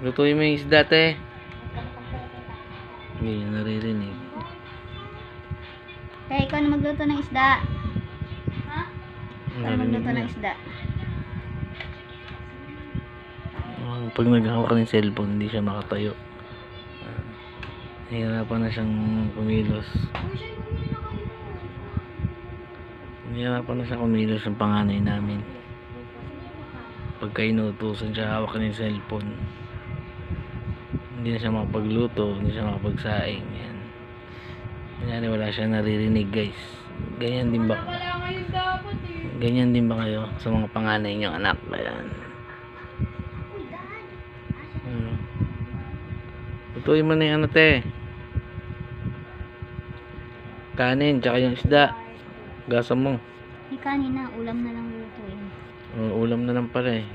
Lutuin mo yung isda, te. Hindi niya naririnig. Kaya ikaw na magluto ng isda. Ikaw na magluto ng Narinig isda. Pag naghahawak ka ng cellphone, hindi siya makatayo. Nahihirapan na siyang kumilos. Nahihirapan na siyang kumilos ang panganay namin. Pagka inutusan siya hawak ng cellphone, hindi na siya makapagluto, hindi siya makapagsaing. Yan. Kunyari wala siya naririnig, guys. Ganyan din ba? Ganyan din ba kayo sa mga panganay niyong anak? Ayan. Lutuin mo na yung ano, te. Kanin, tsaka yung isda. Gasa mo. May kanin na, ulam na lang lutuin. Ulam na lang pala eh.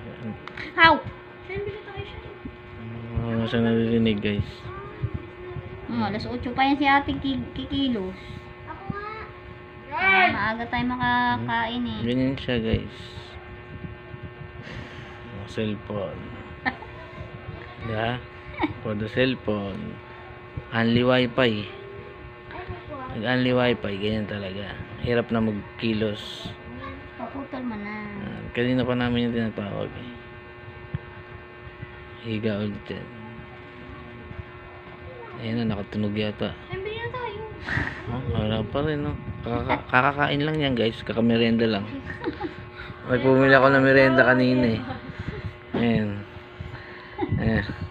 How? Wala siya naririnig, guys. Alas 8 pa yan si ate kikilos. Maaga tayo makakain eh. Ganyan siya, guys. Cellphone. Yeah. For the cellphone. Only wifi. Nag-only wifi, ganyan talaga. Hirap na magkilos. Paputol mo na. Kanina pa namin yung tinatawag eh. Higa ulit yan. Ayan na, nakatunog yata. Sabi na tayo. Wala pa rin, no? Kakakain lang yan, guys. Kakamerenda lang. May pumili ako ng merenda kanina eh. Ayan. Ayan.